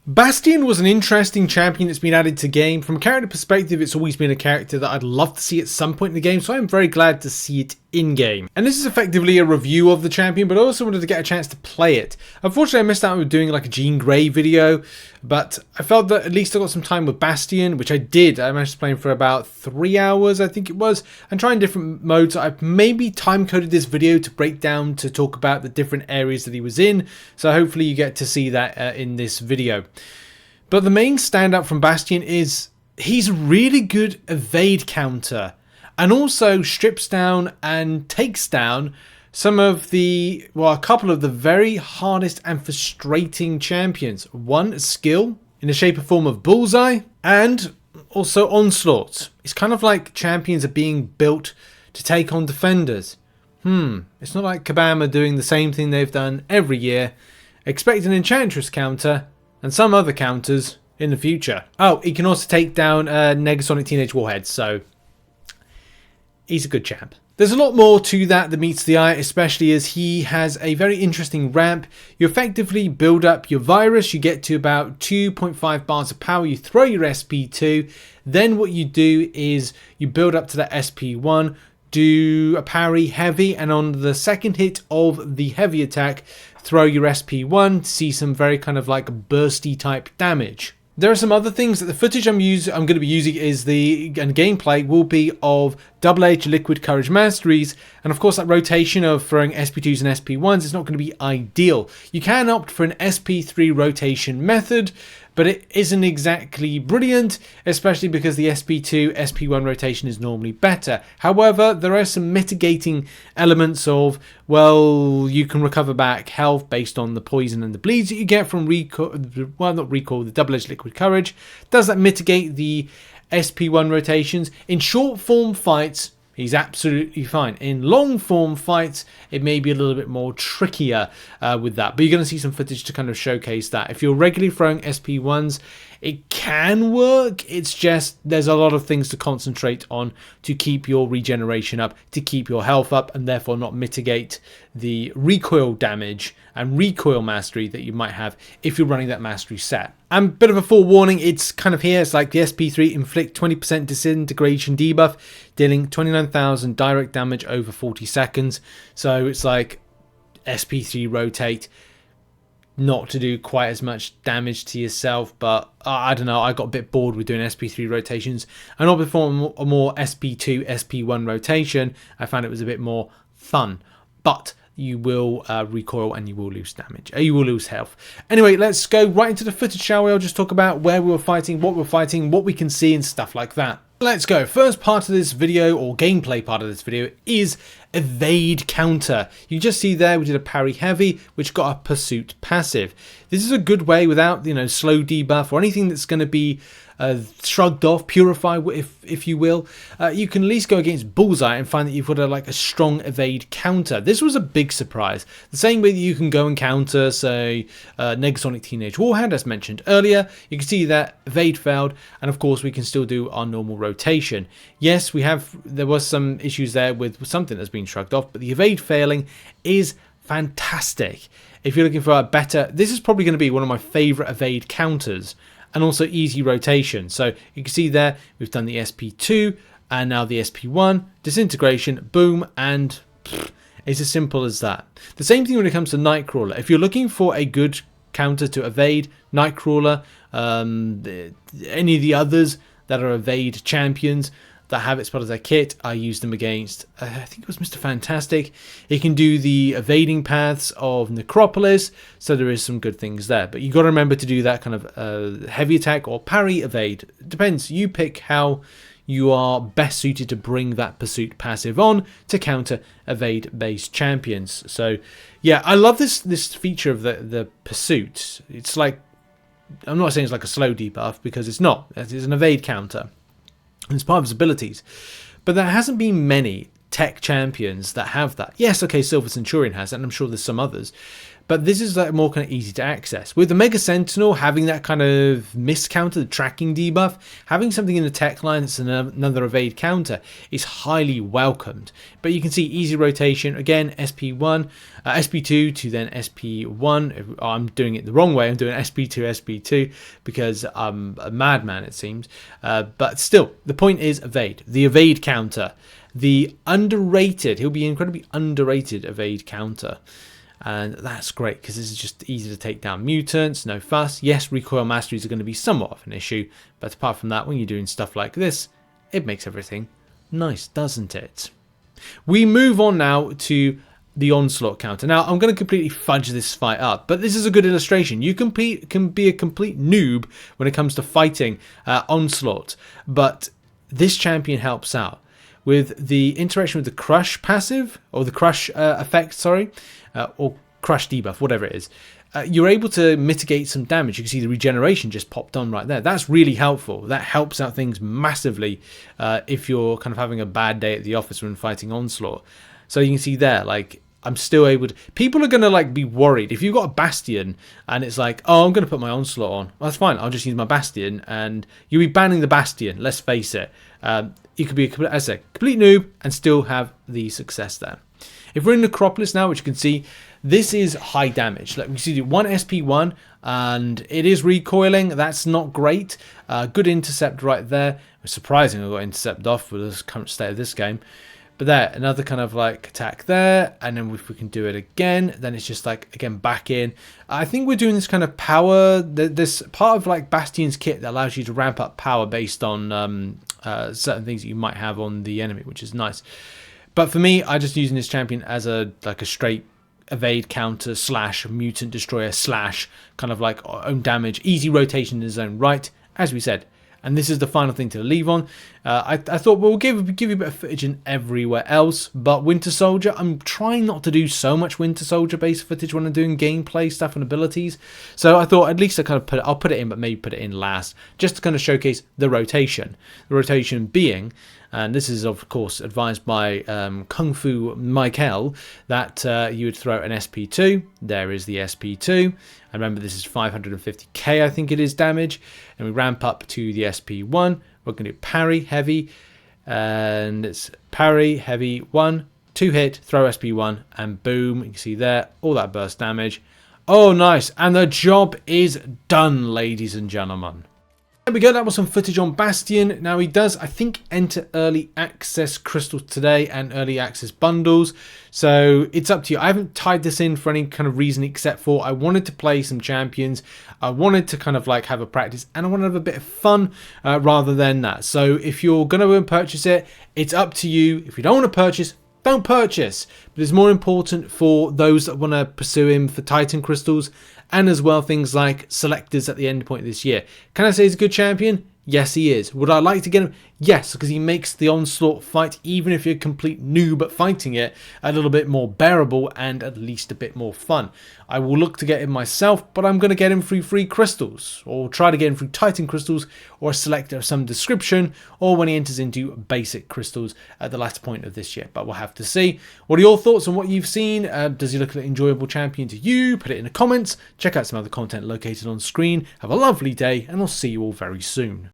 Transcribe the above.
Bastion was an interesting champion that's been added to game. From a character perspective, it's always been a character that I'd love to see at some point in the game, so I'm very glad to see it in-game. And this is effectively a review of the champion, but I also wanted to get a chance to play it. Unfortunately, I missed out on doing like a Jean Grey video, but I felt that at least I got some time with Bastion, which I did. I managed to play him for about 3 hours, I think it was, and trying different modes. I've maybe time-coded this video to break down to talk about the different areas that he was in, so hopefully you get to see that in this video. But the main standout from Bastion is he's really good evade counter, and also strips down and takes down some of the, well, a couple of the very hardest and frustrating champions. One, Sigil, in the shape and form of Bullseye, and also Onslaught. It's kind of like champions are being built to take on defenders. It's not like Kabam doing the same thing they've done every year. Expect an Enchantress counter and some other counters in the future. Oh, he can also take down Negasonic Teenage Warheads, so he's a good champ. There's a lot more to that meets the eye, especially as he has a very interesting ramp. You effectively build up your virus, you get to about 2.5 bars of power, you throw your SP2, then what you do is you build up to that SP1, do a parry heavy, and on the second hit of the heavy attack, throw your SP1 to see some very kind of like bursty type damage. There are some other things that the footage I'm going to be using is and gameplay will be of double-edged liquid courage masteries, and of course that rotation of throwing SP2s and SP1s is not going to be ideal. You can opt for an SP3 rotation method, but it isn't exactly brilliant, especially because the SP2, SP1 rotation is normally better. However, there are some mitigating elements of, well, you can recover back health based on the poison and the bleeds that you get from the double-edged liquid courage. Does that mitigate the SP1 rotations? In short form fights, he's absolutely fine. In long form fights, it may be a little bit more trickier with that. But you're going to see some footage to kind of showcase that. If you're regularly throwing SP1s, it can work. It's just there's a lot of things to concentrate on to keep your regeneration up, to keep your health up, and therefore not mitigate the recoil damage and recoil mastery that you might have if you're running that mastery set. And bit of a forewarning, it's kind of here. It's like the SP3 inflict 20% disintegration debuff, dealing 29,000 direct damage over 40 seconds. So it's like SP3 rotate, not to do quite as much damage to yourself, but I don't know, I got a bit bored with doing SP3 rotations, and not before a more SP2, SP1 rotation, I found it was a bit more fun, but you will recoil and you will lose damage, you will lose health. Anyway, let's go right into the footage, shall we? I'll just talk about where we were fighting, what we can see and stuff like that. Let's go. First part of this video, or gameplay part of this video, is evade counter. You just see there we did a parry heavy, which got a pursuit passive. This is a good way without, slow debuff or anything that's going to be shrugged off, purified, if you will. You can at least go against Bullseye and find that you've got a strong evade counter. This was a big surprise. The same way that you can go and counter, say, Negasonic Teenage Warhead, as mentioned earlier. You can see that evade failed, and of course we can still do our normal rotation. Yes, there was some issues there with something that's been shrugged off, but the evade failing is fantastic. If you're looking for a better, this is probably going to be one of my favorite evade counters, and also easy rotation. So you can see there we've done the SP2 and now the SP1 disintegration, boom, and it's as simple as that. The same thing when it comes to Nightcrawler. If you're looking for a good counter to evade, Nightcrawler, any of the others that are evade champions that have it as part of their kit, I used them against, I think it was Mr. Fantastic. He can do the evading paths of Necropolis, so there is some good things there. But you got to remember to do that kind of heavy attack or parry evade. It depends. You pick how you are best suited to bring that pursuit passive on to counter evade based champions. So yeah, I love this feature of the pursuit. It's like, I'm not saying it's like a slow debuff, because it's not. It's an evade counter. It's part of his abilities, but there hasn't been many tech champions that have that. Yes, okay, Silver Centurion has that, and I'm sure there's some others. But this is like more kind of easy to access. With the Mega Sentinel having that kind of miss counter, the tracking debuff, having something in the tech line that's another evade counter is highly welcomed. But you can see easy rotation, again, SP1, SP2 to then SP1. I'm doing it the wrong way, I'm doing SP2, SP2 because I'm a madman it seems. But still, the point is evade. The evade counter. The underrated, he'll be incredibly underrated evade counter. And that's great because this is just easy to take down mutants, no fuss. Yes, recoil masteries are going to be somewhat of an issue, but apart from that, when you're doing stuff like this, it makes everything nice, doesn't it? We move on now to the Onslaught counter. Now, I'm going to completely fudge this fight up, but this is a good illustration. You can be a complete noob when it comes to fighting Onslaught, but this champion helps out. With the interaction with the Crush passive, or the Crush effect, sorry, or Crush debuff, whatever it is, you're able to mitigate some damage. You can see the regeneration just popped on right there. That's really helpful. That helps out things massively if you're kind of having a bad day at the office when fighting Onslaught. So you can see there, like, I'm still able to... People are going to, like, be worried. If you've got a Bastion and it's like, oh, I'm going to put my Onslaught on. Well, that's fine. I'll just use my Bastion. And you'll be banning the Bastion. Let's face it. You could be, as I say, complete noob and still have the success there. If we're in Necropolis now, which you can see, this is high damage. Like we see 1 SP1 and it is recoiling. That's not great. Good intercept right there. It's surprising I got intercept off with the current state of this game. But there, another kind of like attack there. And then if we can do it again, then it's just like, again, back in. I think we're doing this kind of power. This part of like Bastion's kit that allows you to ramp up power based on certain things that you might have on the enemy, which is nice. But for me, I'm just using this champion as a straight evade counter slash mutant destroyer slash kind of like own damage, easy rotation in his own right, as we said. And this is the final thing to leave on. I thought we'll give you a bit of footage in everywhere else, but Winter Soldier, I'm trying not to do so much Winter Soldier based footage when I'm doing gameplay stuff and abilities. So I thought at least I'll put it in, but maybe put it in last, just to kind of showcase the rotation. The rotation being, and this is of course advised by Kung Fu Michael, that you would throw an SP2. There is the SP2. And remember, this is 550k, I think it is, damage. And we ramp up to the SP1. We're going to do parry, heavy. And it's parry, heavy, 1, 2 hit, throw SP1, and boom. You can see there, all that burst damage. Oh, nice. And the job is done, ladies and gentlemen. There we go, that was some footage on Bastion. Now he does, I think, enter early access crystals today and early access bundles. So it's up to you. I haven't tied this in for any kind of reason except for I wanted to play some champions. I wanted to kind of like have a practice and I want to have a bit of fun rather than that. So if you're going to purchase it, it's up to you. If you don't want to purchase, don't purchase. But it's more important for those that want to pursue him for Titan crystals and as well things like selectors at the end point of this year. Can I say he's a good champion? Yes, he is. Would I like to get him? Yes, because he makes the Onslaught fight, even if you're a complete noob at fighting it, a little bit more bearable and at least a bit more fun. I will look to get him myself, but I'm going to get him through free crystals, or try to get him through Titan crystals, or a selector of some description, or when he enters into basic crystals at the latter point of this year. But we'll have to see. What are your thoughts on what you've seen? Does he look like an enjoyable champion to you? Put it in the comments. Check out some other content located on screen. Have a lovely day, and I'll see you all very soon.